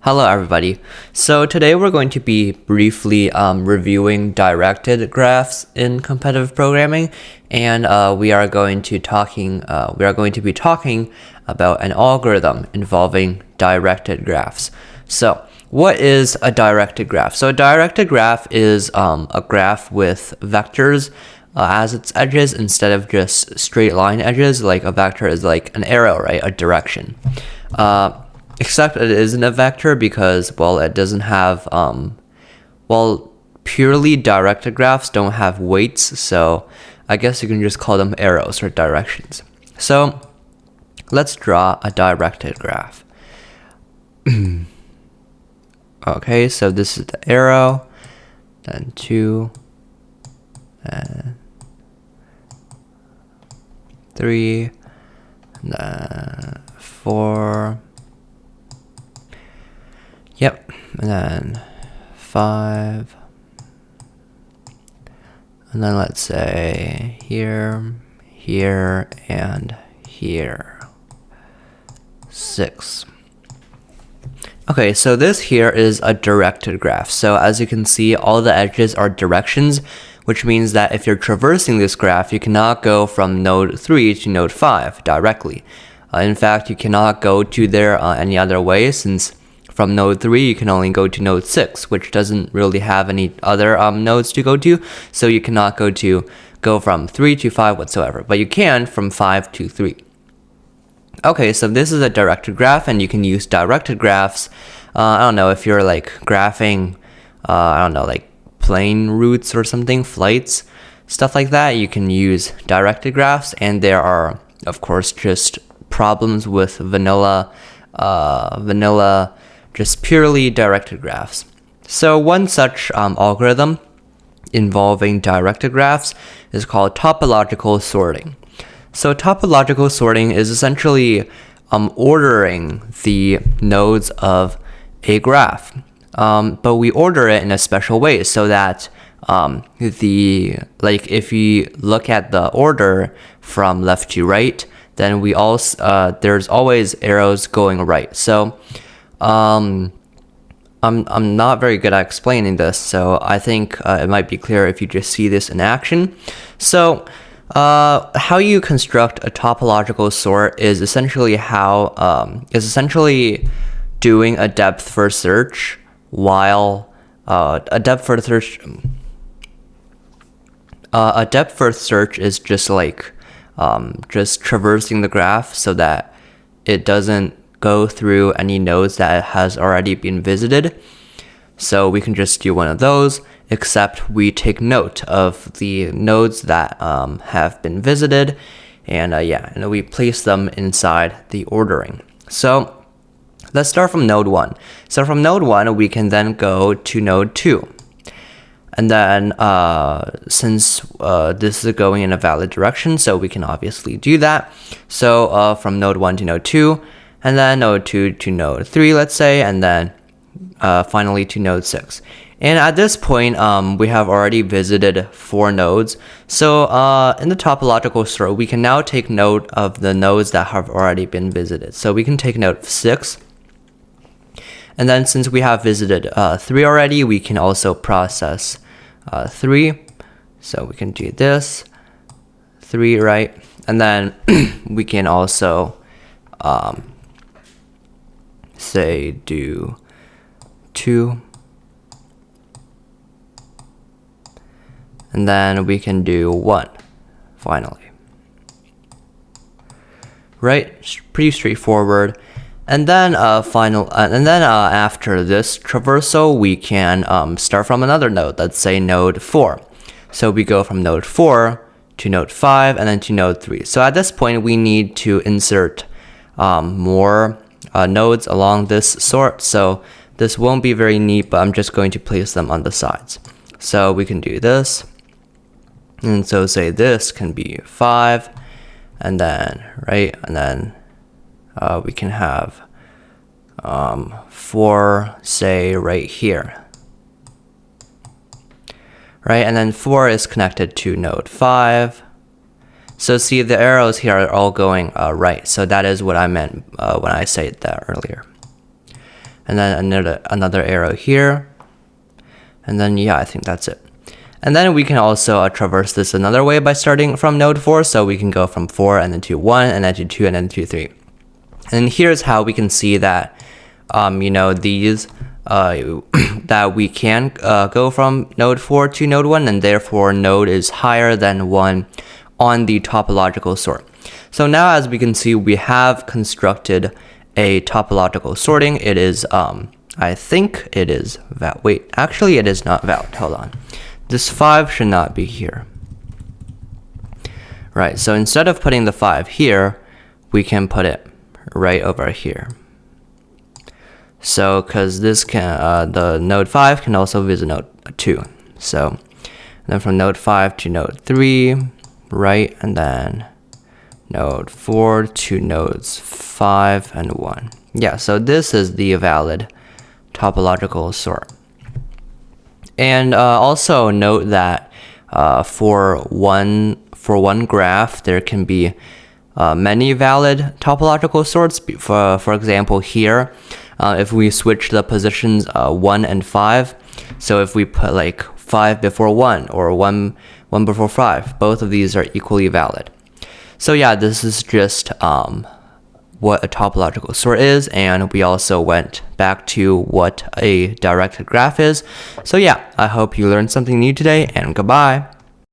Hello everybody. So today we're going to be briefly reviewing directed graphs in competitive programming, and we are going to be talking about an algorithm involving directed graphs. So what is a directed graph? So a directed graph is a graph with vectors as its edges instead of just straight line edges. Like a vector is like an arrow, right? A direction. Except it isn't a vector because, well, it doesn't have, purely directed graphs don't have weights, so I guess you can just call them arrows or directions. So let's draw a directed graph. Okay, so this is the arrow, then 2, and 3, and then 4. Yep, and then 5, and then let's say here, here, and here, 6. Okay, so this here is a directed graph. So as you can see, all the edges are directions, which means that if you're traversing this graph, you cannot go from node 3 to node 5 directly. In fact, you cannot go to there any other way, since from node 3, you can only go to node 6, which doesn't really have any other nodes to go to, so you cannot go from 3 to 5 whatsoever, but you can from 5 to 3. Okay, so this is a directed graph, and you can use directed graphs. I don't know, if you're like graphing, like plane routes or something, flights, stuff like that, you can use directed graphs, and there are, of course, just problems with vanilla, just purely directed graphs. So one such algorithm involving directed graphs is called topological sorting. So topological sorting is essentially ordering the nodes of a graph, but we order it in a special way so that if we look at the order from left to right, then there's always arrows going right. So I'm not very good at explaining this, so I think it might be clear if you just see this in action. So how you construct a topological sort is essentially doing a depth first search, while a depth first search is just like just traversing the graph so that it doesn't go through any nodes that has already been visited. So we can just do one of those, except we take note of the nodes that have been visited, and and we place them inside the ordering. So let's start from node 1. So from node 1, we can then go to node 2. And then since this is going in a valid direction, so we can obviously do that. So from node 1 to node 2, and then node 2 to node 3, let's say, and then finally to node 6. And at this point, we have already visited 4 nodes. So in the topological sort, we can now take note of the nodes that have already been visited. So we can take note of 6. And then since we have visited 3 already, we can also process 3. So we can do this, 3, right? And then we can also say do 2, and then we can do 1 finally, right? Pretty straightforward. And then after this traversal, we can start from another node. Let's say node 4. So we go from node 4 to node 5 and then to node 3. So at this point, we need to insert more nodes along this sort. So this won't be very neat, but I'm just going to place them on the sides. So we can do this. And so say this can be 5, and then, right, and then we can have 4, say, right here. Right, and then 4 is connected to node 5. So see, the arrows here are all going right. So that is what I meant when I said that earlier. and then another arrow here, and then yeah, I think that's it. And then we can also traverse this another way by starting from node 4. So we can go from 4 and then to 1 and then to 2 and then to 3. And here's how we can see that, these, that we can go from node 4 to node 1, and therefore node is higher than 1 on the topological sort. So now as we can see, we have constructed a topological sorting. It is, I think it is valid. Wait, actually it is not valid. Hold on. This 5 should not be here. Right, so instead of putting the 5 here, we can put it right over here. So, because this can, the node 5 can also visit node 2. So, then from node 5 to node 3, right, and then node 4 to nodes 5 and 1. Yeah, so this is the valid topological sort. And also note that for one graph, there can be many valid topological sorts. For example, here, if we switch the positions 1 and 5, so if we put like 5 before 1 or 1 before 5, both of these are equally valid. So yeah, this is just what a topological sort is, and we also went back to what a directed graph is. So yeah, I hope you learned something new today, and goodbye.